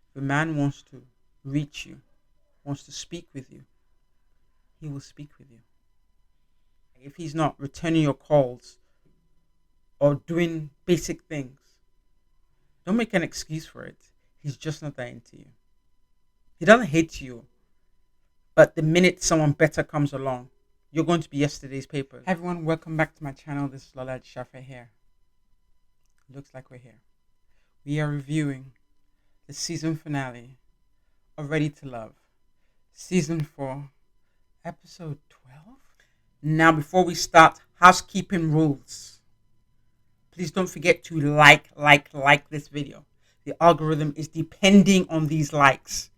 If a man wants to reach you, wants to speak with you, he will speak with you. If he's not returning your calls or doing basic things, don't make an excuse for it. He's just not that into you. He doesn't hate you, but the minute someone better comes along, you're going to be yesterday's papers. Hi everyone, welcome back to my channel. This is LolaAjisafe here. Looks like we're here. We are reviewing the season finale of Ready to Love, season 4, episode 12. Now, before we start, housekeeping rules. Please don't forget to like this video. The algorithm is depending on these likes.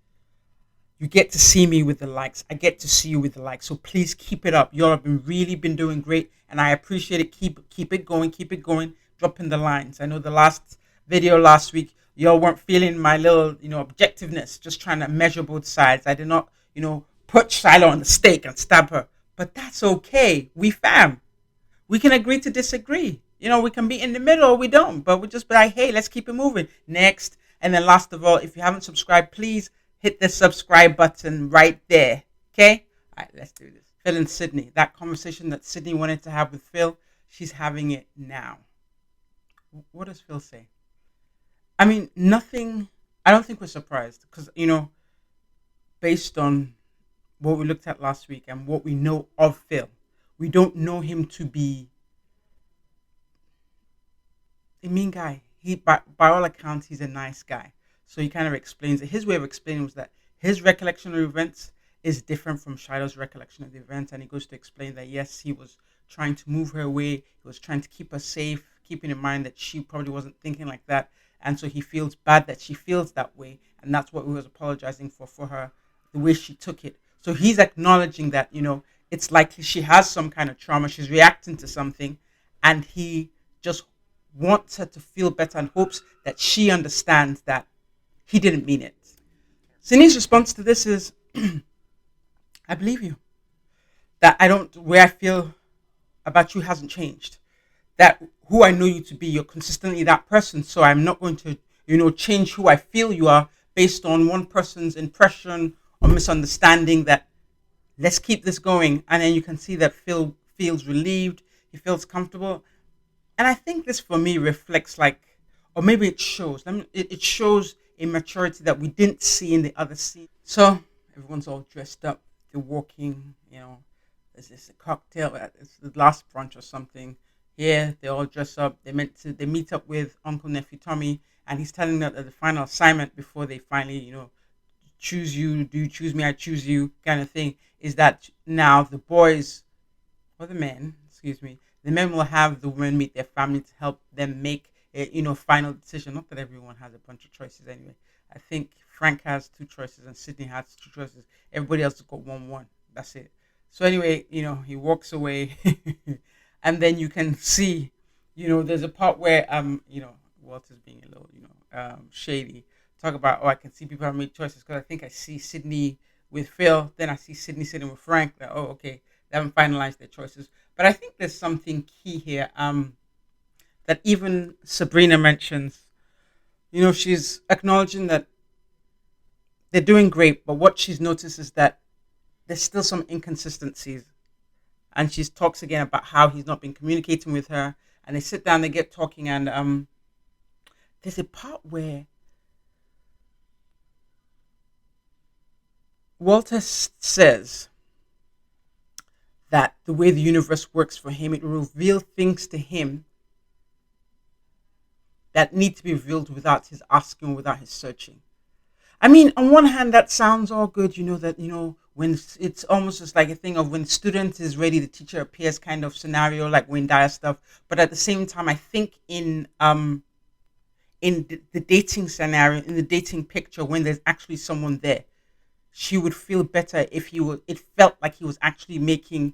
You get to see me with the likes. I get to see you with the likes. So please keep it up. Y'all have been doing great, and I appreciate it. Keep it going. Dropping the lines. I know the last video last week, y'all weren't feeling my little, objectiveness, just trying to measure both sides. I did not, put Shiloh on the stake and stab her. But that's okay. We fam. We can agree to disagree. We can be in the middle or we don't. But we just be like, hey, let's keep it moving. Next. And then last of all, if you haven't subscribed, please hit the subscribe button right there. Okay? All right, let's do this. Phil and Sidney. That conversation that Sidney wanted to have with Phil, she's having it now. What does Phil say? I mean, nothing. I don't think we're surprised because, based on what we looked at last week and what we know of Phil, we don't know him to be a mean guy. By all accounts, he's a nice guy. So he kind of explains it. His way of explaining was that his recollection of events is different from Shiloh's recollection of the events. And he goes to explain that, yes, he was trying to move her away. He was trying to keep her safe, keeping in mind that she probably wasn't thinking like that. And so he feels bad that she feels that way. And that's what he was apologizing for her, the way she took it. So he's acknowledging that, it's likely she has some kind of trauma. She's reacting to something. And he just wants her to feel better and hopes that she understands that he didn't mean it. Sidney's response to this is, I believe you. That where I feel about you hasn't changed. That who I know you to be, you're consistently that person. So I'm not going to, change who I feel you are based on one person's impression or misunderstanding. That let's keep this going. And then you can see that Phil feels relieved. He feels comfortable. And I think this for me reflects or maybe it shows. It shows a maturity that we didn't see in the other scene. So everyone's all dressed up. They're walking, there's this a cocktail. It's the last brunch or something. Yeah, they all dress up. They meet up with Uncle Nephew Tommy, and he's telling them that the final assignment before they finally, choose you, do you choose me, I choose you, kind of thing, is that now the boys, or the men, the men will have the women meet their family to help them make a, final decision. Not that everyone has a bunch of choices anyway. I think Frank has 2 choices and Sidney has 2 choices. Everybody else has got one. That's it. So anyway, he walks away. And then you can see, there's a part where, Walter's being a little, shady. Talk about, I can see people have made choices because I think I see Sidney with Phil. Then I see Sidney sitting with Frank. That, okay, they haven't finalized their choices. But I think there's something key here that even Sabrina mentions. She's acknowledging that they're doing great, but what she's noticed is that there's still some inconsistencies. And she talks again about how he's not been communicating with her. And they sit down, they get talking, and there's a part where Walter says that the way the universe works for him, it will reveal things to him that need to be revealed without his asking, without his searching. I mean, on one hand, that sounds all good, when it's almost just like a thing of when student is ready, the teacher appears kind of scenario, like Wayne Dyer stuff. But at the same time, I think in the dating scenario, in the dating picture, when there's actually someone there, she would feel better if it felt like he was actually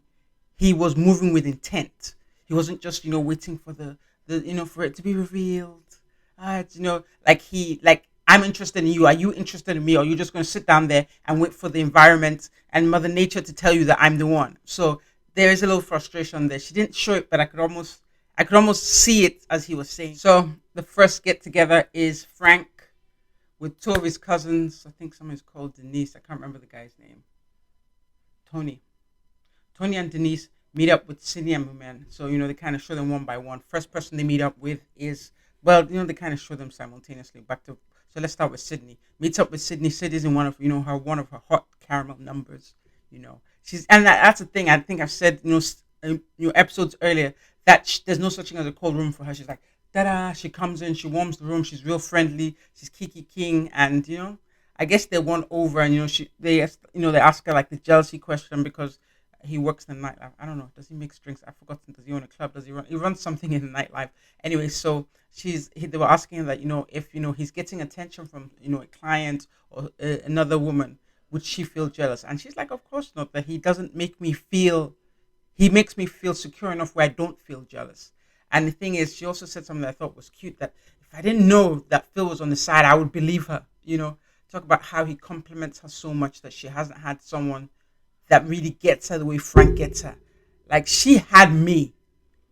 he was moving with intent. He wasn't just, waiting for for it to be revealed. I'm interested in you. Are you interested in me? Or are you just going to sit down there and wait for the environment and Mother Nature to tell you that I'm the one? So there is a little frustration there. She didn't show it, but I could almost see it as he was saying. So the first get together is Frank with two of his cousins. I think someone's called Denise. I can't remember the guy's name. Tony. Tony and Denise meet up with Sidney and Moomin. So, they kind of show them one by one. First person they meet up with is, well, they kind of show them simultaneously. So let's start with Sidney. Meets up with Sidney. Sidney's in one of her hot caramel numbers. That's the thing. I think I've said, episodes earlier that there's no such thing as a cold room for her. She's like, da-da, she comes in, she warms the room, she's real friendly, she's Kiki King, and I guess they won over, and they ask her like the jealousy question because he works in the nightlife. I don't know. Does he make drinks? I've forgotten. Does he own a club? Does he run? He runs something in the nightlife. Anyway, so they were asking him that if he's getting attention from a client or another woman, would she feel jealous? And she's like, of course not. That he doesn't make me feel. He makes me feel secure enough where I don't feel jealous. And the thing is, she also said something that I thought was cute. That if I didn't know that Phil was on the side, I would believe her. Talk about how he compliments her so much that she hasn't had someone that really gets her the way Frank gets her. Like she had me,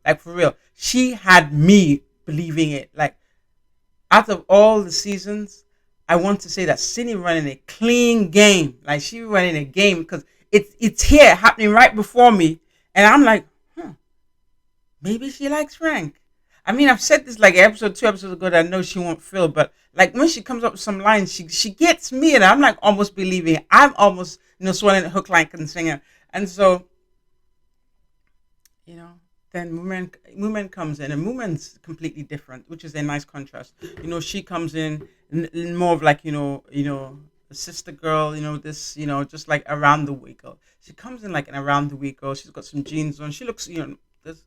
like for real. She had me believing it. Like out of all the seasons, I want to say that Sidney running a clean game. Like she running a game because it's here happening right before me, and I'm like, maybe she likes Frank. I mean, I've said this like episode 2 episodes ago that I know she won't feel, but like when she comes up with some lines, she gets me, and I'm like almost believing it. I'm almost swallowing the hook, line, and singer. And so, then Moomin comes in, and Moomin's completely different, which is a nice contrast. She comes in more of like a sister girl. This just like around the way girl. She comes in like an around the way girl. She's got some jeans on. She looks this.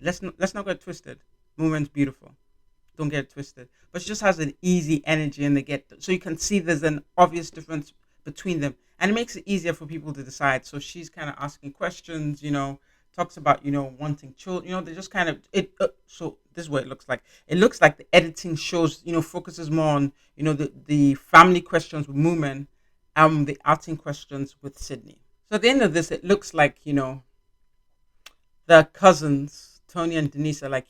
Let's not get twisted. Moomin's beautiful. Don't get it twisted. But she just has an easy energy and so you can see there's an obvious difference between them. And it makes it easier for people to decide. So she's kind of asking questions, talks about, wanting children, they just kind of, so this is what it looks like. It looks like the editing shows, focuses more on, the family questions with Moomin and the outing questions with Sidney. So at the end of this, it looks like, the cousins, Tony and Denise, are like,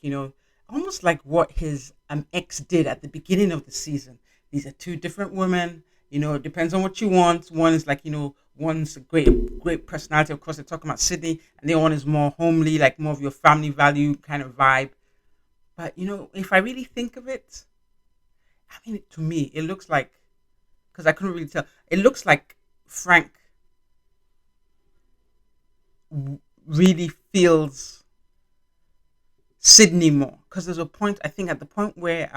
almost like what his ex did at the beginning of the season. These are two different women. It depends on what you want. One is like, one's a great personality. Of course, they're talking about Sidney, and the other one is more homely, like more of your family value kind of vibe. But, if I really think of it, I mean, to me, it looks like, because I couldn't really tell, it looks like Frank really feels Sidney more, because there's a point, I think, at the point where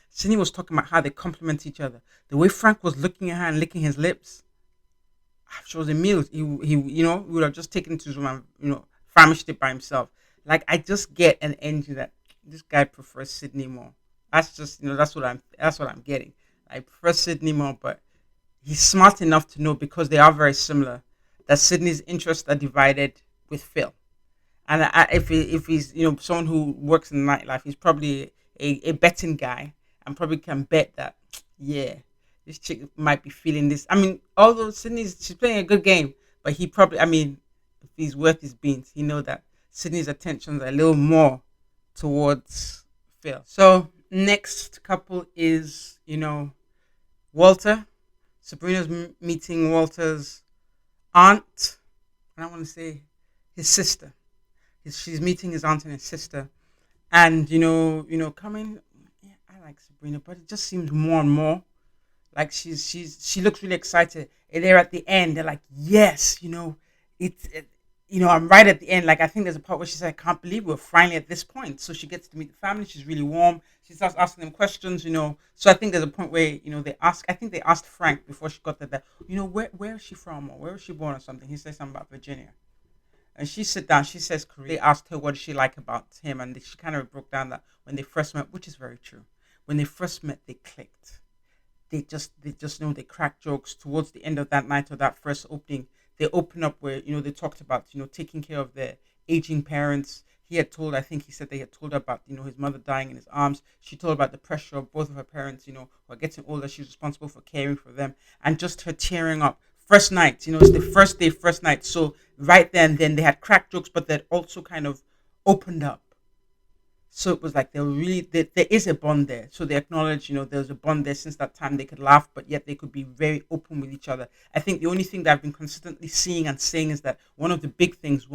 Sidney was talking about how they complement each other. The way Frank was looking at her and licking his lips, she was amused. He would have just taken it to his room and famished it by himself. Like I just get an energy that this guy prefers Sidney more. That's just that's what I'm getting. I prefer Sidney more, but he's smart enough to know, because they are very similar, that Sidney's interests are divided with Phil. And if he's someone who works in the nightlife, he's probably a betting guy, and probably can bet that this chick might be feeling this. I mean, although she's playing a good game, but he probably, I mean, if he's worth his beans, he know that Sidney's attentions are a little more towards Phil. So next couple is Walter. Sabrina's meeting Walter's aunt, and I want to say his sister. She's meeting his aunt and his sister, and coming. Yeah, I like Sabrina, but it just seems more and more like she looks really excited. And they're at the end. They're like, yes, I'm right at the end. Like I think there's a part where she said, I can't believe we're finally at this point. So she gets to meet the family. She's really warm. She starts asking them questions. So I think there's a point where they ask. I think they asked Frank before she got there that where is she from, or where was she born or something. He said something about Virginia. And she sat down. She says Korea. They asked her what did she like about him, and she kind of broke down that when they first met, which is very true. When they first met, they clicked. They just they cracked jokes towards the end of that night or that first opening. They opened up where they talked about taking care of their aging parents. I think he said they had told her about his mother dying in his arms. She told about the pressure of both of her parents, who are getting older. She's responsible for caring for them, and just her tearing up. First night, it's the first day, first night. So right then they had cracked jokes, but they'd also kind of opened up. So it was like they were really there is a bond there. So they acknowledge, there's a bond there since that time. They could laugh, but yet they could be very open with each other. I think the only thing that I've been consistently seeing and saying is that one of the big things,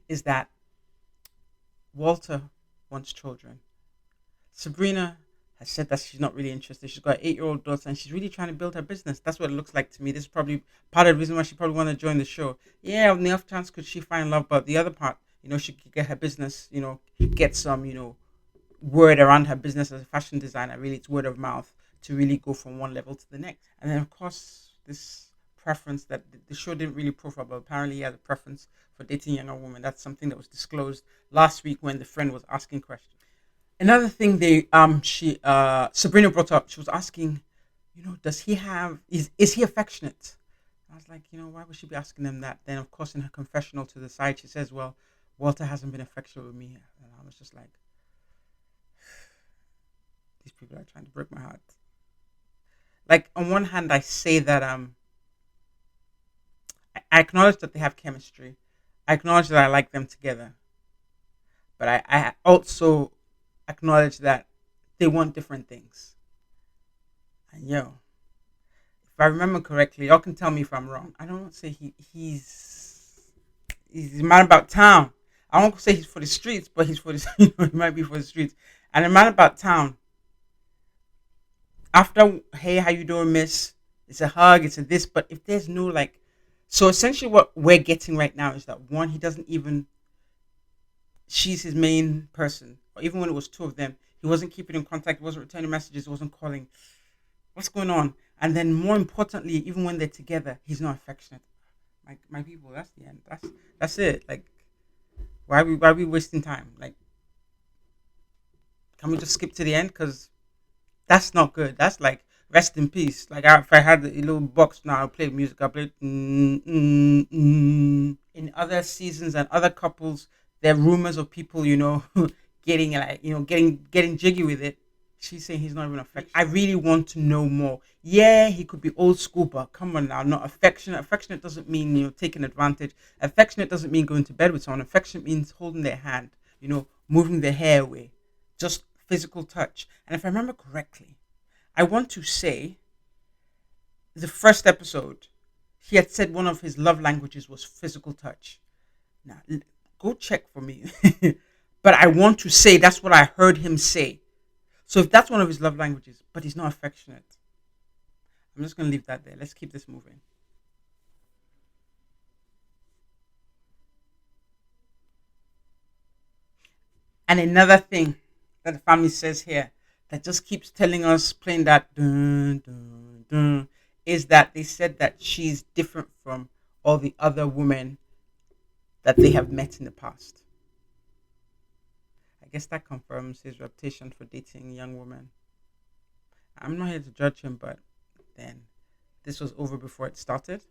is that Walter wants children. Sabrina has said that she's not really interested. She's got an 8-year-old daughter and she's really trying to build her business. That's what it looks like to me. This is probably part of the reason why she probably want to join the show. Yeah, on the off chance could she find love, but the other part, she could get her business, get some, word around her business as a fashion designer. Really, it's word of mouth to really go from one level to the next. And then, of course, this preference that the show didn't really profile, but apparently he had a preference for dating younger women. That's something that was disclosed last week when the friend was asking questions. Another thing they she Sabrina brought up, she was asking, does he have is he affectionate? I was like, why would she be asking them that? Then of course in her confessional to the side, she says, well, Walter hasn't been affectionate with me. And I was just like, these people are trying to break my heart. Like on one hand, I say that I acknowledge that they have chemistry. I acknowledge that I like them together. But I also acknowledge that they want different things. And if I remember correctly, y'all can tell me if I'm wrong. I don't want to say he's a man about town. I won't say he's for the streets, but he's for the he might be for the streets. And a man about town. After hey, how you doing, miss? It's a hug, it's a this, but if there's no like, so essentially what we're getting right now is that one, he doesn't even, she's his main person, or even when it was two of them, he wasn't keeping in contact, he wasn't returning messages, he wasn't calling. What's going on? And then more importantly, even when they're together, he's not affectionate. My people, that's the end. That's it. Like, why are we wasting time? Like, can we just skip to the end? Because that's not good. That's like rest in peace. Like if I had a little box now, I'll play music. I'll play in other seasons and other couples. There are rumors of people, getting like getting jiggy with it. She's saying he's not even affectionate. I really want to know more. Yeah, he could be old school, but come on now, not affectionate. Affectionate doesn't mean taking advantage. Affectionate doesn't mean going to bed with someone. Affectionate means holding their hand, moving their hair away, just physical touch. And if I remember correctly, I want to say the first episode, he had said one of his love languages was physical touch. Now, go check for me. But I want to say that's what I heard him say. So if that's one of his love languages, but he's not affectionate, I'm just going to leave that there. Let's keep this moving. And another thing that the family says here that just keeps telling us, playing that dun, dun, dun, is that they said that she's different from all the other women that they have met in the past. I guess that confirms his reputation for dating young women. I'm not here to judge him, but then this was over before it started.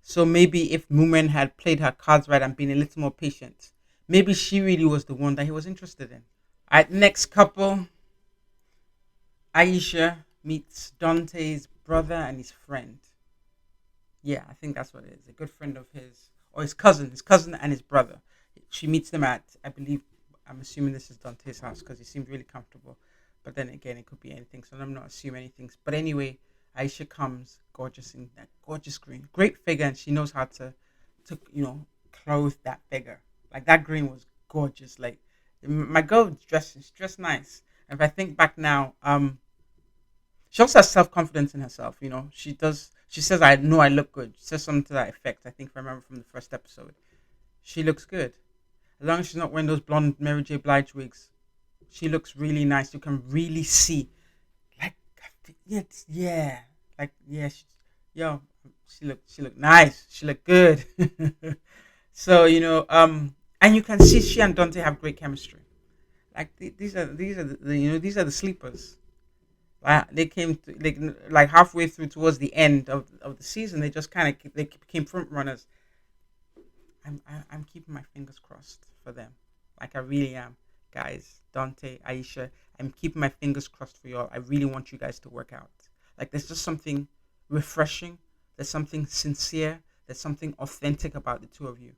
So maybe if Moomin had played her cards right and been a little more patient, maybe she really was the one that he was interested in. All right, next couple, Aisha meets Dante's brother and his friend. Yeah, I think that's what it is. A good friend of his, or his cousin and his brother. She meets them at, I believe, I'm assuming this is Dante's house because he seemed really comfortable. But then again, it could be anything, so I'm not assuming anything. But anyway, Aisha comes gorgeous in that gorgeous green, great figure, and she knows how to clothe that figure. Like that green was gorgeous. Like my girl she's dressed nice. And if I think back now, she also has self confidence in herself. She does. She says, "I know I look good." She says something to that effect. I think if I remember from the first episode, she looks good. As long as she's not wearing those blonde Mary J. Blige wigs, she looks really nice. You can really see, like, yeah, like, yeah, yo, she looked nice. She looked good. So and you can see she and Dante have great chemistry. Like these are the sleepers. They came like halfway through towards the end of the season. They just kind of they became front runners. I'm keeping my fingers crossed for them. Like I really am, guys. Dante, Aisha, I'm keeping my fingers crossed for y'all. I really want you guys to work out. Like there's just something refreshing. There's something sincere. There's something authentic about the two of you.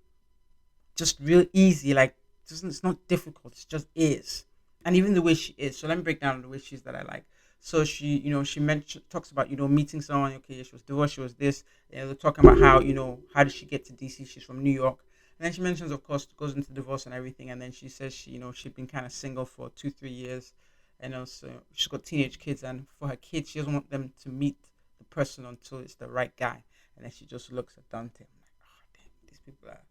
Just real easy. Like doesn't. It's not difficult. It just is. And even the way she is. So let me break down the way she is that I like. So she, she mentioned talks about meeting someone. Okay, she was divorced. She was this. They're talking about how how did she get to DC? She's from New York. And then she mentions, of course, goes into divorce and everything. And then she says she'd been kind of single for 2-3 years, and also she's got teenage kids. And for her kids, she doesn't want them to meet the person until it's the right guy. And then she just looks at Dante. I'm like, oh damn, these people are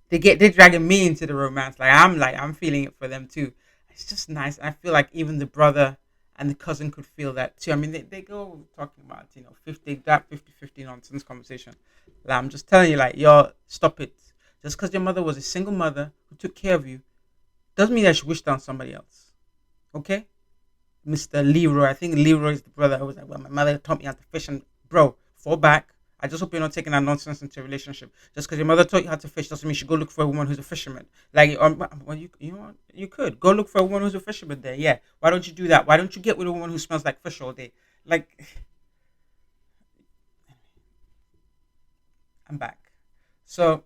they're dragging me into the romance. I'm feeling it for them too. It's just nice. I feel like even the brother and the cousin could feel that too. I mean, they go talking about 50-50 nonsense conversation. Like, I'm just telling you, like, y'all stop it. Just because your mother was a single mother who took care of you doesn't mean that she wished on somebody else. Okay, Mr. Leroy. I think Leroy is the brother who was like, well, my mother taught me how to fish, and bro, fall back. I just hope you're not taking that nonsense into a relationship. Just because your mother taught you how to fish doesn't mean you should go look for a woman who's a fisherman. Like, well, you know what? You could go look for a woman who's a fisherman. There, yeah. Why don't you do that? Why don't you get with a woman who smells like fish all day? Like, I'm back. So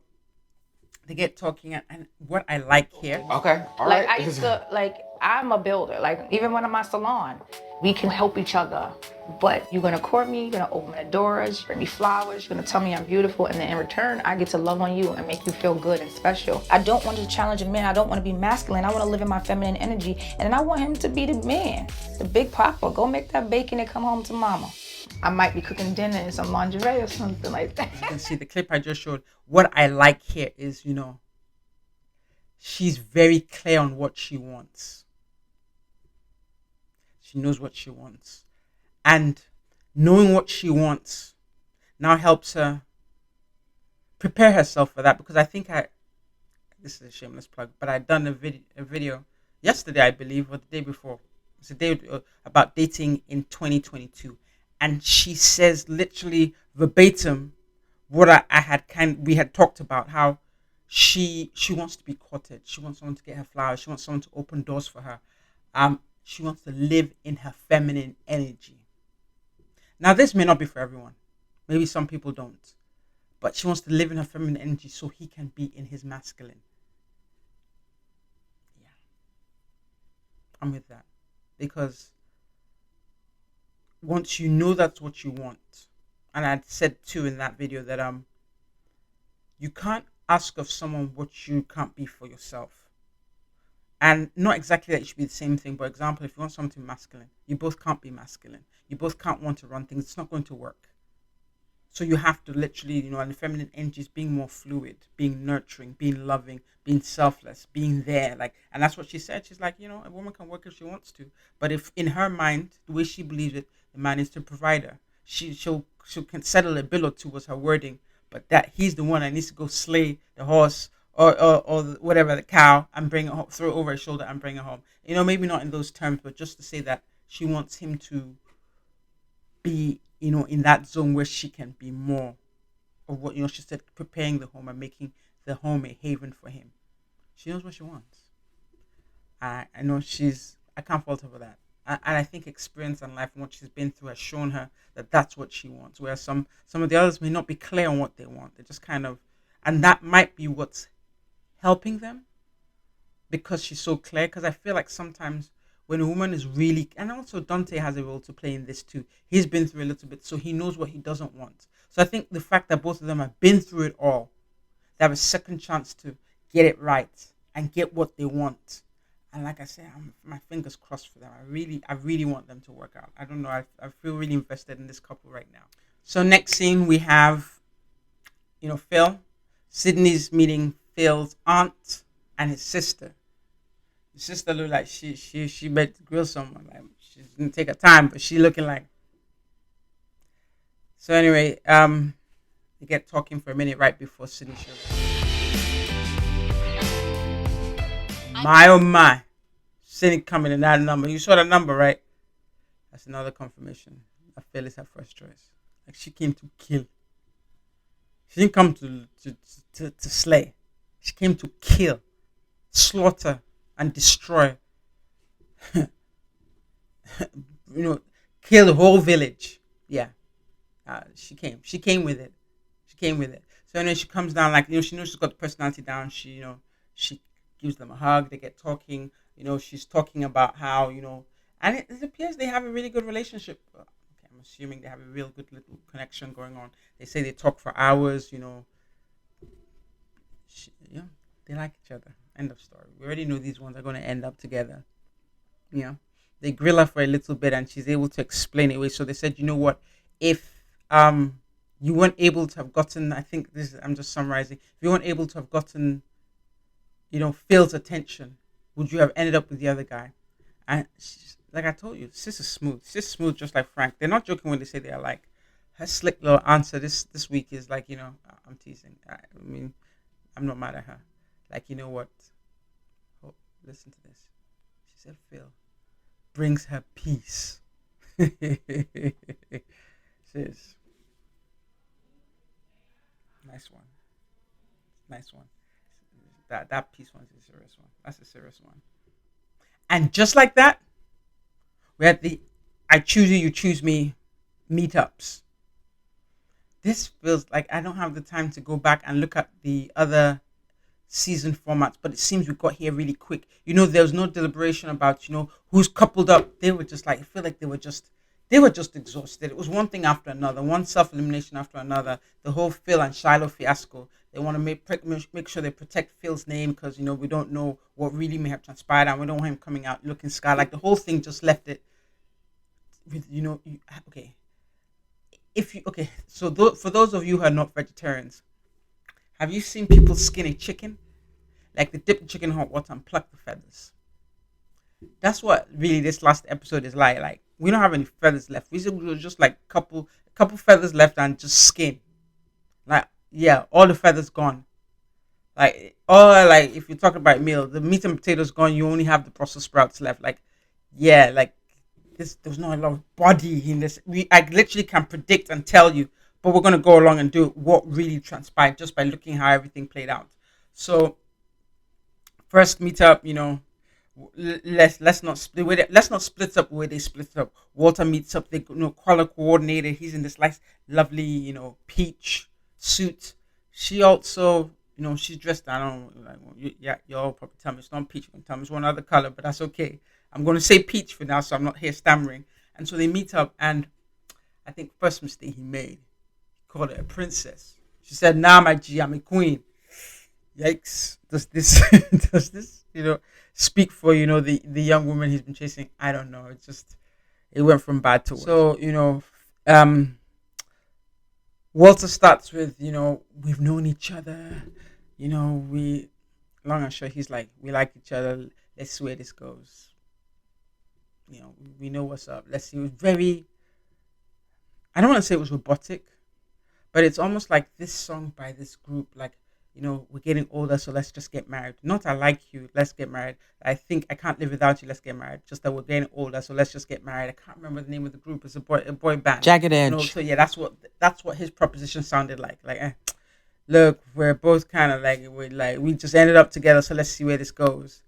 they get talking, and what I like here. Okay, all right. Like I used to, I'm a builder. Like even when I'm at salon, we can help each other. But you're gonna court me, you're gonna open the doors, bring me flowers, you're gonna tell me I'm beautiful, and then in return, I get to love on you and make you feel good and special. I don't want to challenge a man. I don't want to be masculine. I want to live in my feminine energy, and then I want him to be the man, the big papa. Go make that bacon and come home to mama. I might be cooking dinner and some lingerie or something like that. You can see the clip I just showed. What I like here is, she's very clear on what she wants. She knows what she wants. And knowing what she wants now helps her prepare herself for that. Because I think this is a shameless plug, but I'd done a video yesterday, I believe, or the day before. It's a day about dating in 2022. And she says literally verbatim what we had talked about, how she wants to be courted. She wants someone to get her flowers. She wants someone to open doors for her. She wants to live in her feminine energy. Now, this may not be for everyone. Maybe some people don't. But she wants to live in her feminine energy so he can be in his masculine. Yeah. I'm with that. Because once you know that's what you want, and I said too in that video that you can't ask of someone what you can't be for yourself. And not exactly that it should be the same thing, but example, if you want something masculine, you both can't be masculine. You both can't want to run things. It's not going to work. So you have to literally, and the feminine energy is being more fluid, being nurturing, being loving, being selfless, being there. And that's what she said. She's like, a woman can work if she wants to, but if in her mind, the way she believes it, the man is to provide her. She'll can settle a bill or two was her wording, but that he's the one that needs to go slay the horse or whatever, the cow, and bring it home, throw it over his shoulder and bring it home. Maybe not in those terms, but just to say that she wants him to be, in that zone where she can be more of what, she said, preparing the home and making the home a haven for him. She knows what she wants. I know I can't fault her for that. And I think experience and life and what she's been through has shown her that that's what she wants. Whereas some of the others may not be clear on what they want. They're just kind of, and that might be what's helping them because she's so clear. Because I feel like sometimes when a woman is really, and also Dante has a role to play in this too. He's been through a little bit, so he knows what he doesn't want. So I think the fact that both of them have been through it all, they have a second chance to get it right and get what they want. And like I said, my fingers crossed for them. I really want them to work out. I don't know. I feel really invested in this couple right now. So next scene we have, Phil. Sidney's meeting Phil's aunt and his sister. His sister looked like she better grill someone. Like she's gonna take her time, but she looking like. So anyway, they get talking for a minute right before Sidney shows up. My oh my, Sidney coming in that number. You saw that number, right? That's another confirmation that Phil is her first choice. Like she came to kill. She didn't come to slay. She came to kill, slaughter, and destroy. Kill the whole village. Yeah, she came. She came with it. So anyway, she comes down she knows she's got the personality down. She gives them a hug. They get talking. She's talking about how and it appears they have a really good relationship. Okay, I'm assuming they have a real good little connection going on. They say they talk for hours. Yeah, they like each other. End of story. We already know these ones are going to end up together. Yeah, they grill her for a little bit, and she's able to explain it away. So they said, you know what, if you weren't able to have gotten, I think this is, I'm just summarizing. If you weren't able to have gotten, Phil's attention, would you have ended up with the other guy? And she's, like I told you, sis is smooth. Sis is smooth, just like Frank. They're not joking when they say they are like. Her slick little answer this week is like, I'm teasing. I mean, I'm not mad at her. Like, you know what? Oh, listen to this. She said, Phil brings her peace. Sis, nice one. Nice one. That peace one's a serious one. That's a serious one. And just like that, we had the I choose you, you choose me meetups. This feels like I don't have the time to go back and look at the other season formats, but it seems we got here really quick. There was no deliberation about, who's coupled up. They were just like, I feel like they were just exhausted. It was one thing after another, one self elimination after another. The whole Phil and Shiloh fiasco. They want to make sure they protect Phil's name because we don't know what really may have transpired, and we don't want him coming out looking sky. Like the whole thing just left it with okay. If you okay, so for those of you who are not vegetarians, have you seen people skin a chicken? Like they dip the chicken in hot water and pluck the feathers. That's what really this last episode is like. Like we don't have any feathers left. We were just like couple feathers left and just skin. Like yeah, all the feathers gone. Like all like if you talk about meal, the meat and potatoes gone. You only have the Brussels sprouts left. Like yeah, like this. There's not a lot of body in this. I literally can predict and tell you, but we're gonna go along and do what really transpired just by looking how everything played out. So first meetup, let's not split up where they split up. Walter meets up, they color coordinated. He's in this nice, lovely, peach suit. She also, she's dressed. I don't know, like yeah, y'all probably tell me it's not peach. You can tell me it's one other color, but that's okay. I'm gonna say peach for now, so I'm not here stammering. And so they meet up, and I think first mistake he made, he called her a princess. She said, "Nah, my G, I'm a queen." Yikes! Does this does this speak for the young woman he's been chasing? I don't know. It went from bad to worse. So Walter starts with we've known each other. We long and short he's like we like each other. Let's see where this goes. We know what's up. Let's see. It was very. I don't want to say it was robotic, but it's almost like this song by this group, like, we're getting older, so let's just get married. Not I like you, let's get married. I think I can't live without you, let's get married. Just that we're getting older, so let's just get married. I can't remember the name of the group. It's a boy band. Jagged Edge. So yeah, that's what his proposition sounded like. Like, look, we're both kind of like we just ended up together, so let's see where this goes.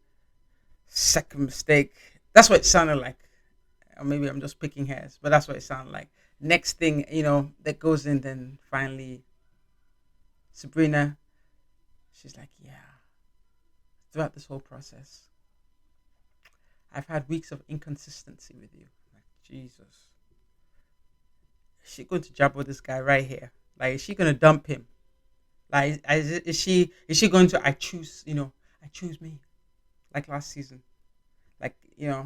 Second mistake. That's what it sounded like. Or maybe I'm just picking hairs, but that's what it sounded like. Next thing, that goes in, then finally Sabrina, she's like, yeah, throughout this whole process, I've had weeks of inconsistency with you. Like, Jesus. Is she going to jabber this guy right here? Like, is she going to dump him? Like, is she going to, I choose me, like last season. Like, yeah.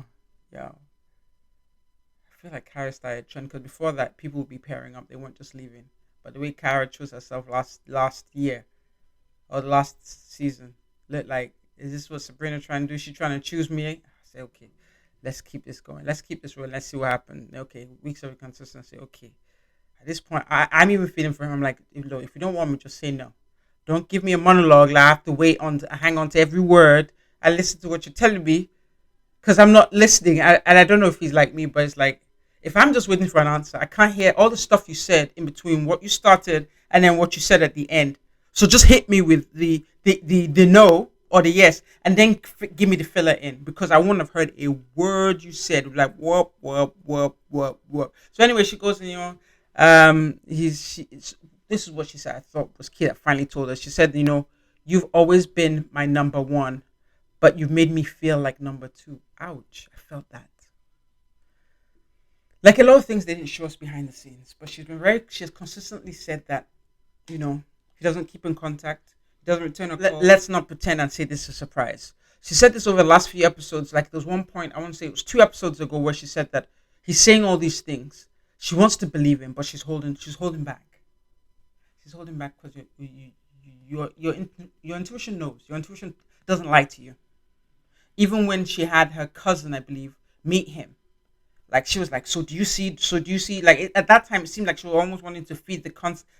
I feel like Kara started trend because before that, people would be pairing up. They weren't just leaving. But the way Kara chose herself last year or the last season, look like, is this what Sabrina trying to do? She trying to choose me? I say, okay, let's keep this going. Let's keep this rolling. Let's see what happens. Okay, weeks of inconsistency. Okay. At this point, I'm even feeling for him. I'm like, if you don't want me, just say no. Don't give me a monologue. Like I have to hang on to every word. I listen to what you're telling me because I'm not listening. And I don't know if he's like me, but it's like, if I'm just waiting for an answer, I can't hear all the stuff you said in between what you started and then what you said at the end. So just hit me with the no or the yes, and then give me the filler in because I wouldn't have heard a word you said. Like whoop whoop whoop whoop whoop. So anyway, she goes and this is what she said. I thought was key. That finally told her. She said, you've always been my number one, but you've made me feel like number two. Ouch, I felt that. Like a lot of things they didn't show us behind the scenes, but she has consistently said that, he doesn't keep in contact, he doesn't return a call. Let's not pretend and say this is a surprise. She said this over the last few episodes. Like there was one point, I want to say it was 2 episodes ago, where she said that he's saying all these things. She wants to believe him, but she's holding back. She's holding back because your intuition knows. Your intuition doesn't lie to you. Even when she had her cousin, I believe, meet him, like she was like, so do you see? So do you see? Like at that time, it seemed like she was almost wanting to feed the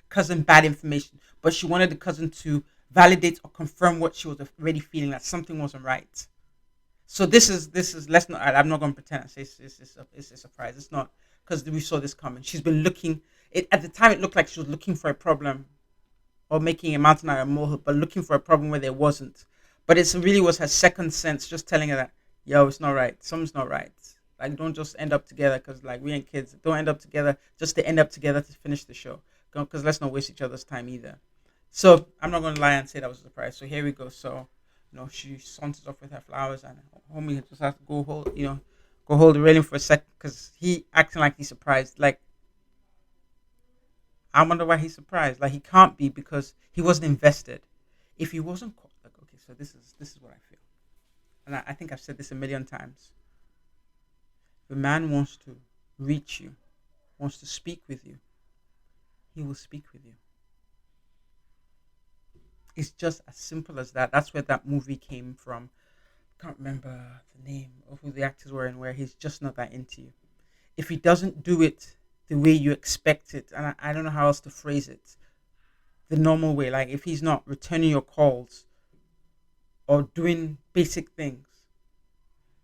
cousin bad information, but she wanted the cousin to validate or confirm what she was already feeling, that something wasn't right. So this is let's not. I'm not going to pretend and say it's a surprise. It's not, because we saw this coming. She's been looking. It at the time it looked like she was looking for a problem, or making a mountain out of a molehill, but looking for a problem where there wasn't. But it really was her second sense just telling her that, yo, it's not right. Something's not right. Like, don't just end up together because, like, we ain't kids. Don't end up together just to end up together to finish the show. Because let's not waste each other's time either. So I'm not going to lie and say that was a surprise. So here we go. So, she saunters off with her flowers, and homie just has to go hold the railing for a second because he acting like he's surprised. Like, I wonder why he's surprised. Like, he can't be, because he wasn't invested. If he wasn't, like, okay, so this is what I feel, and I think I've said this a million times. If a man wants to reach you, wants to speak with you, he will speak with you. It's just as simple as that. That's where that movie came from. I can't remember the name of who the actors were and where he's just not that into you. If he doesn't do it the way you expect it, and I don't know how else to phrase it, the normal way, like if he's not returning your calls or doing basic things,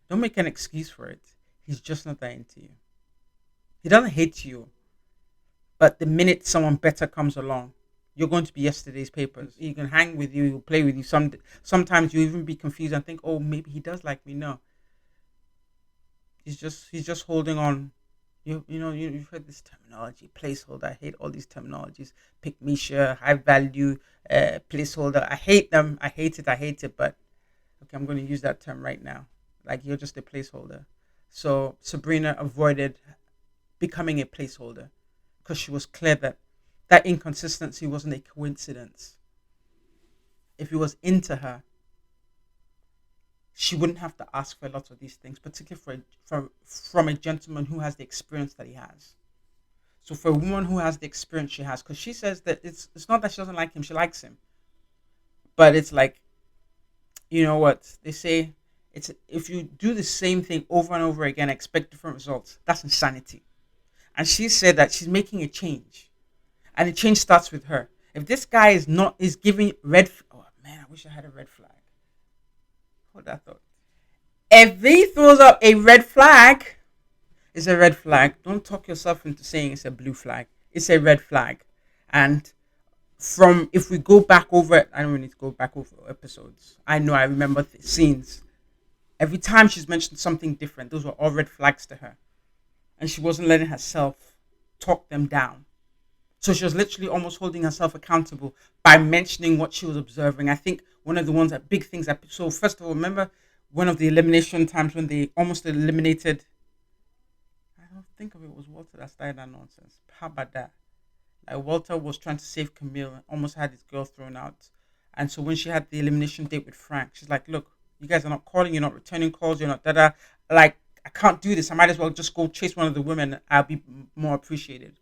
don't make an excuse for it. He's just not that into you. He doesn't hate you, but the minute someone better comes along, you're going to be yesterday's papers. He can hang with you, he'll play with you. Sometimes you even be confused and think, oh, maybe he does like me. No, he's just holding on. You've heard this terminology, placeholder. I hate all these terminologies. Pick me share, high value, placeholder. I hate them. I hate it. But okay, I'm going to use that term right now. Like, you're just a placeholder. So Sabrina avoided becoming a placeholder because she was clear that inconsistency wasn't a coincidence. If he was into her, she wouldn't have to ask for a lot of these things, particularly from a gentleman who has the experience that he has. So for a woman who has the experience she has, because she says that it's not that she doesn't like him, she likes him, but it's like, you know what they say, it's if you do the same thing over and over again, expect different results. That's insanity. And she said that she's making a change, and the change starts with her. If this guy is giving oh man, I wish I had a red flag. Hold that thought. If he throws up a red flag, it's a red flag. Don't talk yourself into saying it's a blue flag. It's a red flag. And if we go back over it, I don't really need to go back over episodes. I know I remember scenes. Every time she's mentioned something different, those were all red flags to her. And she wasn't letting herself talk them down. So she was literally almost holding herself accountable by mentioning what she was observing. I think one of the ones that big things so first of all, remember one of the elimination times when they almost eliminated, I don't think of it was Walter that started that nonsense. How about that? Like, Walter was trying to save Camille and almost had his girl thrown out. And so when she had the elimination date with Frank, she's like, look, you guys are not calling, you're not returning calls, you're not da-da. Like, I can't do this. I might as well just go chase one of the women. I'll be more appreciated.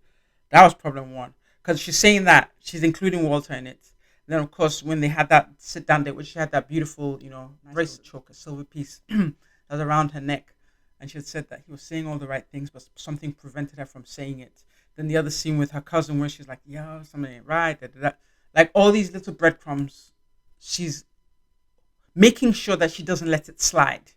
That was problem one. Because she's saying that, she's including Walter in it. And then, of course, when they had that sit down date, which she had that beautiful, nice bracelet choker, silver piece that was around her neck. And she had said that he was saying all the right things, but something prevented her from saying it. Then the other scene with her cousin where she's like, yo, something ain't right. Da, da, da. Like, all these little breadcrumbs, she's making sure that she doesn't let it slide.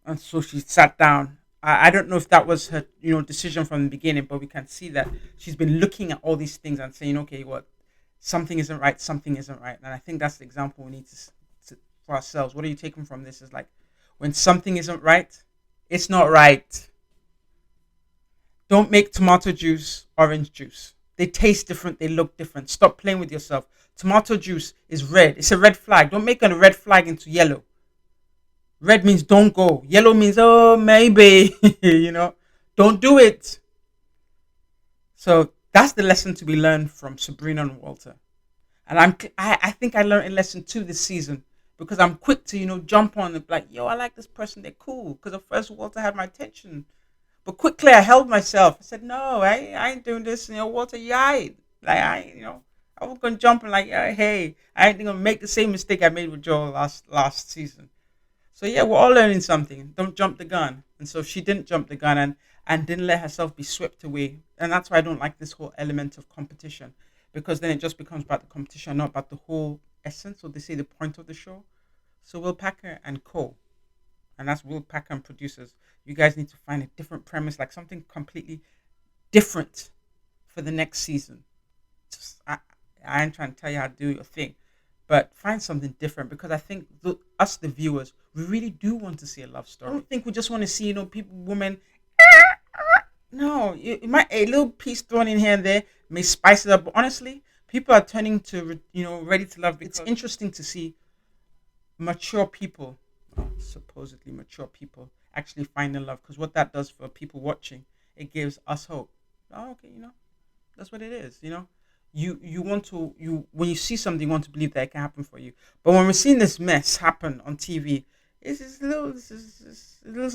And so she sat down. I don't know if that was her, decision from the beginning, but we can see that she's been looking at all these things and saying, okay, what, something isn't right, something isn't right. And I think that's the example we need to for ourselves. What are you taking from this? Is like, when something isn't right, it's not right. Don't make tomato juice orange juice. They taste different. They look different. Stop playing with yourself. Tomato juice is red. It's a red flag. Don't make a red flag into yellow. Red means don't go. Yellow means, oh, maybe, don't do it. So that's the lesson to be learned from Sabrina and Walter. And I think I learned a lesson too this season because I'm quick to jump on and be like, yo, I like this person, they're cool. Because at first Walter had my attention, but quickly I held myself. I said, no, I ain't doing this. Walter, you ain't. Like I was gonna jump and like, hey, I ain't gonna make the same mistake I made with Joel last season. So yeah, we're all learning something. Don't jump the gun. And so she didn't jump the gun and didn't let herself be swept away. And that's why I don't like this whole element of competition, because then it just becomes about the competition, not about the whole essence, or they say the point of the show. So Will Packer and Co. And that's Will Packer and producers. You guys need to find a different premise, like something completely different for the next season. Just I ain't trying to tell you how to do your thing, but find something different, because I think us, the viewers, we really do want to see a love story. I don't think we just want to see, people, women. No, it might, a little piece thrown in here and there may spice it up, but honestly, people are turning to, Ready to Love. It's interesting to see mature people, supposedly mature people, actually finding love, because what that does for people watching, it gives us hope. Oh, okay, that's what it is. You want to, when you see something, you want to believe that it can happen for you. But when we're seeing this mess happen on TV, it's a little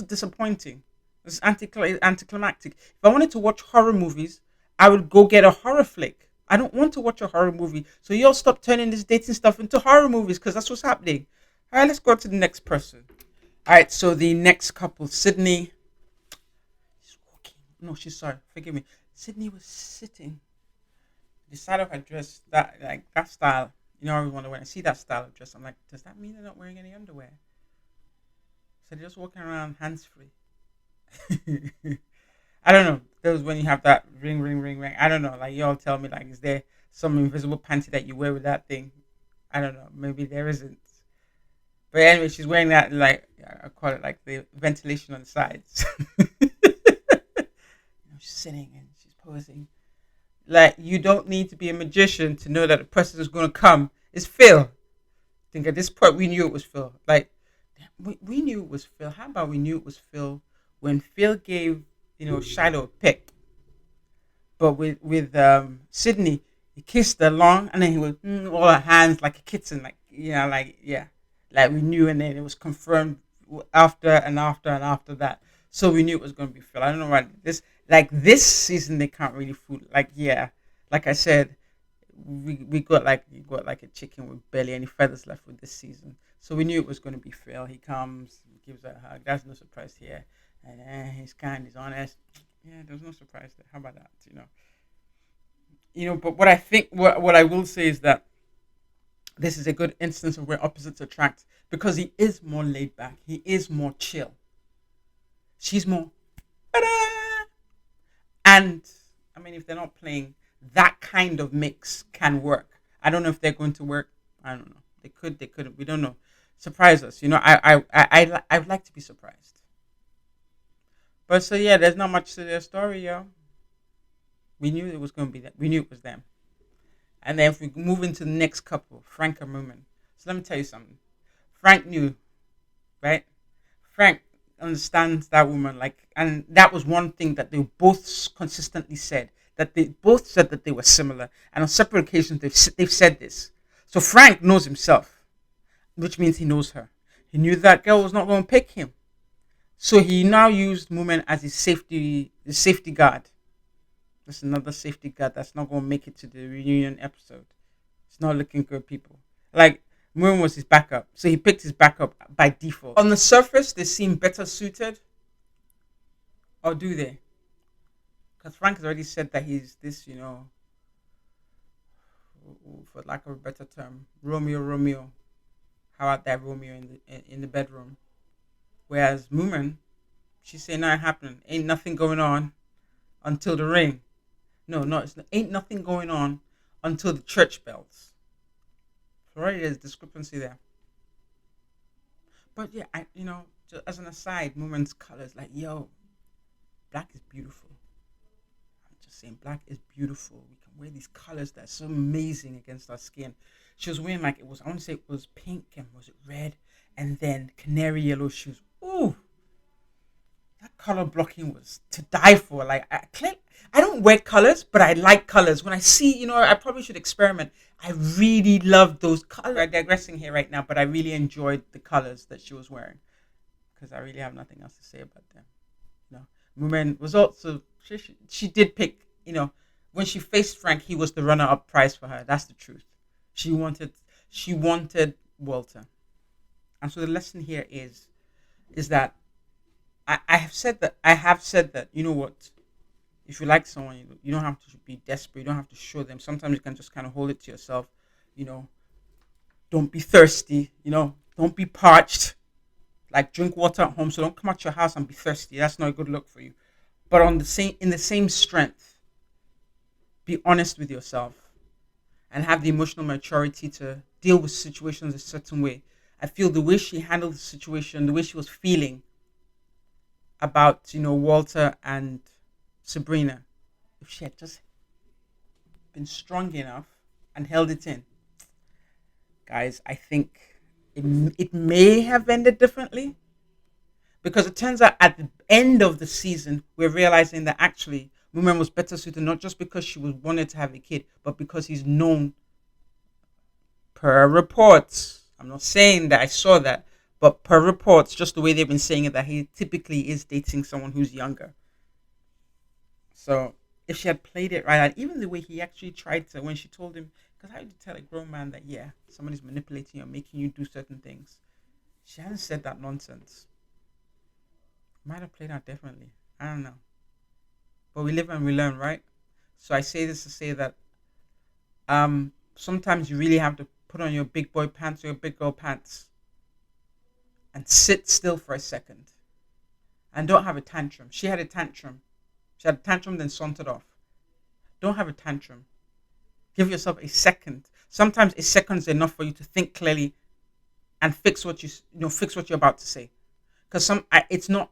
disappointing. It's anticlimactic. If I wanted to watch horror movies, I would go get a horror flick. I don't want to watch a horror movie. So y'all stop turning this dating stuff into horror movies, because that's what's happening. All right, let's go to the next person. All right, so the next couple, Sidney. She's walking. No, she's sorry. Forgive me. Sidney was sitting. The side of her dress, that style. Everyone, when I see that style of dress, I'm like, does that mean they're not wearing any underwear? So they're just walking around hands free. I don't know. Those when you have that ring, ring, ring, ring. I don't know. Like y'all tell me, like, is there some invisible panty that you wear with that thing? I don't know. Maybe there isn't. But anyway, she's wearing that, like, I call it like the ventilation on the sides. She's sitting and she's posing. Like, you don't need to be a magician to know that the person who's going to come is Phil. I think at this point we knew it was Phil. Like, we knew it was Phil. How about we knew it was Phil when Phil gave, Shiloh a pick? But with Sidney, he kissed her long, and then he was all her hands like a kitten, like, like we knew, and then it was confirmed after and after and after that. So we knew it was going to be Phil. I don't know why this season they can't really fool. Like, yeah, like I said, we got like a chicken with barely any feathers left with this season. So we knew it was going to be Phil. He comes, gives her a hug. That's no surprise here. And he's kind, he's honest. Yeah, there's no surprise there. How about that? But what I think, what I will say is that this is a good instance of where opposites attract, because he is more laid back. He is more chill. She's more, and I mean, if they're not playing, that kind of mix can work. I don't know if they're going to work. I don't know. They could. They couldn't. We don't know. Surprise us. I would like to be surprised. But so yeah, there's not much to their story, yo. We knew it was going to be that. We knew it was them. And then if we move into the next couple, Frank and Moomin. So let me tell you something. Frank knew, right? Frank understands that woman, like, and that was one thing that they both consistently said, that they both said that they were similar, and on separate occasions they've said this. So Frank knows himself, which means he knows her. He knew that girl was not going to pick him, so he now used Moomin as his safety guard. That's another safety guard that's not going to make it to the reunion episode. It's not looking good, people. Like, Moomin was his backup, so he picked his backup by default. On the surface, they seem better suited, or do they? Because Frank has already said that he's this, for lack of a better term, Romeo. How about that Romeo in the bedroom? Whereas Moomin, she's saying not happening. Ain't nothing going on until the ring. No, ain't nothing going on until the church bells. So already there's discrepancy there. But yeah, just as an aside, Moomin's colors, like, yo, black is beautiful. I'm just saying black is beautiful. We can wear these colors that's so amazing against our skin. She was wearing like, I want to say it was pink and was it red, and then canary yellow shoes. Ooh, that color blocking was to die for. Like I don't wear colors, but I like colors. When I see, I probably should experiment. I really love those colors. I'm digressing here right now, but I really enjoyed the colors that she was wearing because I really have nothing else to say about them. Moomin was also she did pick. When she faced Frank, he was the runner-up prize for her. That's the truth. She wanted Walter, and so the lesson here is that I have said that you know what, if you like someone, you don't have to be desperate. You don't have to show them. Sometimes you can just kind of hold it to yourself. Don't be thirsty. Don't be parched. Like, drink water at home. So don't come out your house and be thirsty. That's not a good look for you. But in the same strength, be honest with yourself and have the emotional maturity to deal with situations a certain way. I feel the way she handled the situation, the way she was feeling about, Walter and Sabrina, if she had just been strong enough and held it in, guys, I think it may have ended differently, because it turns out at the end of the season, we're realizing that actually Moomin was better suited, not just because she wanted to have a kid, but because he's known, per reports. I'm not saying that I saw that, but per reports, just the way they've been saying it, that he typically is dating someone who's younger. So if she had played it right, and even the way he actually tried to, when she told him, because how do you tell a grown man that, yeah, somebody's manipulating you or making you do certain things? She hasn't said that nonsense. Might have played out differently. I don't know. But we live and we learn, right? So I say this to say that sometimes you really have to put on your big boy pants or your big girl pants and sit still for a second. And don't have a tantrum. She had a tantrum. She had a tantrum, then sauntered off. Don't have a tantrum. Give yourself a second. Sometimes a second is enough for you to think clearly and fix what you're about to say. Because it's not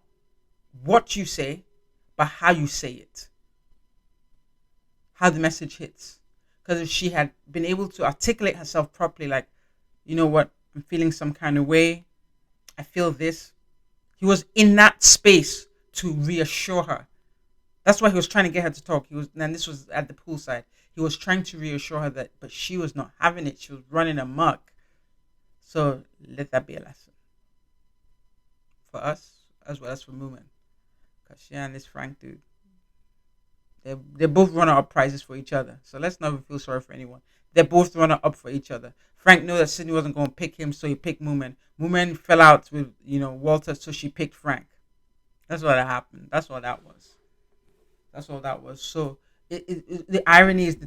what you say, but how you say it. How the message hits. Because if she had been able to articulate herself properly, like, you know what, I'm feeling some kind of way. I feel this. He was in that space to reassure her. That's why he was trying to get her to talk. And this was at the poolside. He was trying to reassure her that, but she was not having it. She was running amok. So let that be a lesson for us as well as for Moomin. Because she and this Frank dude, they're both runner-up prizes for each other. So let's not feel sorry for anyone. They're both runner-up for each other. Frank knew that Sidney wasn't going to pick him, so he picked Moomin. Moomin fell out with, Walter, so she picked Frank. That's what happened. That's all that was. So the irony is the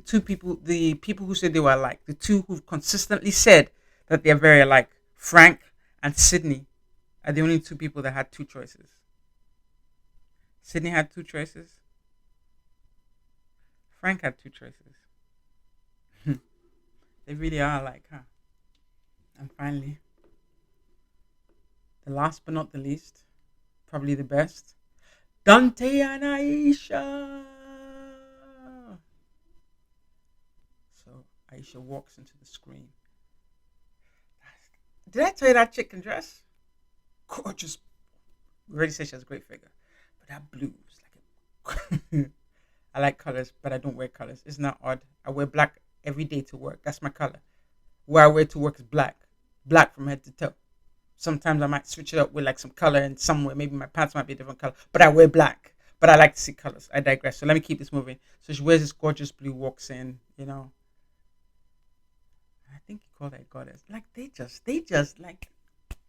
people who said they were alike, the two who've consistently said that they're very alike, Frank and Sidney, are the only two people that had two choices. Sidney had two choices. Frank had two choices. They really are alike, huh? And finally, the last but not the least, probably the best, Dante and Aisha. So Aisha walks into the screen. Did I tell you that chick can dress? Gorgeous. We already said she has a great figure. But that blue is like I like colors, but I don't wear colors. Isn't that odd? I wear black every day to work. That's my color. What I wear to work is black. Black from head to toe. Sometimes I might switch it up with like some color and somewhere. Maybe my pants might be a different color. But I wear black. But I like to see colors. I digress. So let me keep this moving. So she wears this gorgeous blue, walks in, I think he called her a goddess. Like they just like,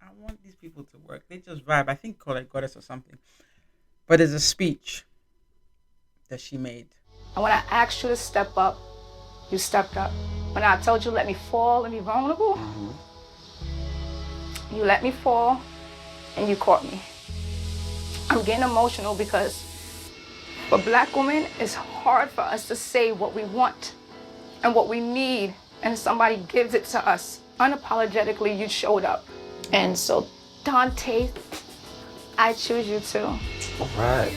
I want these people to work. They just vibe. I think he called her a goddess or something. But there's a speech that she made. And when I asked you to step up, you stepped up. When I told you let me fall and be vulnerable, you let me fall and you caught me. I'm getting emotional because for Black women, it's hard for us to say what we want and what we need, and somebody gives it to us. Unapologetically, you showed up. And so, Dante, I choose you too. All right.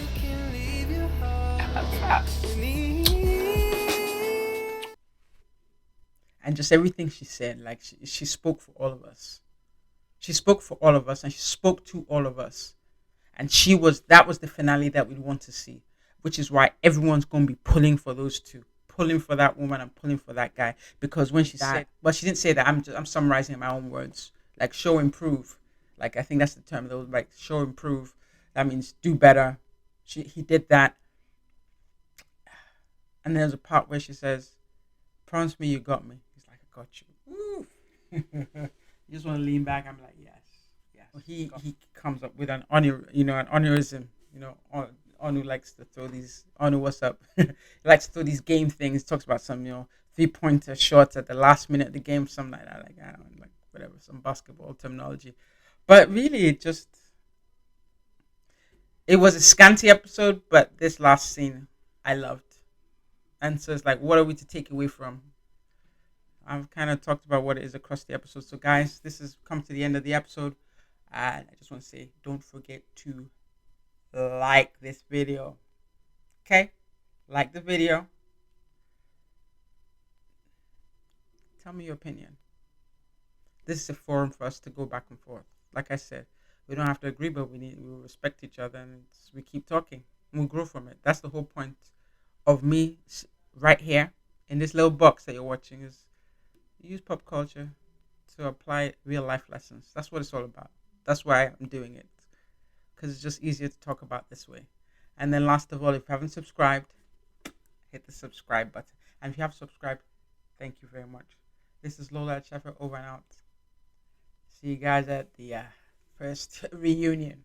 and just everything she said, like she spoke for all of us. She spoke for all of us, and she spoke to all of us. And that was the finale that we'd want to see, which is why everyone's going to be pulling for those two, pulling for that woman and pulling for that guy. Because when she said, well, she didn't say that. I'm summarizing in my own words, like show improve. Like I think that's the term. Though, like show improve. That means do better. He did that, and there's a part where she says, "Promise me you got me." He's like, "I got you." Ooh. You just want to lean back. I'm like, yes, yes. He comes up with an honor, an honorism. Anu likes to throw these. Anu, what's up? He likes to throw these game things. Talks about some, 3-pointer shots at the last minute of the game, something like that. Like I don't know, like whatever, some basketball terminology. But really, it was a scanty episode. But this last scene, I loved. And so it's like, what are we to take away from? I've kind of talked about what it is across the episode. So, guys, this has come to the end of the episode. And I just want to say, don't forget to like this video. Okay? Like the video. Tell me your opinion. This is a forum for us to go back and forth. Like I said, we don't have to agree, but we respect each other, and we keep talking. And we'll grow from it. That's the whole point of me right here in this little box that you're watching, is use pop culture to apply real life lessons. That's what it's all about. That's why I'm doing it, because it's just easier to talk about this way. And then last of all, if you haven't subscribed, hit the subscribe button. And if you have subscribed, thank you very much. This is LolaAjisafe over and out. See you guys at the first reunion.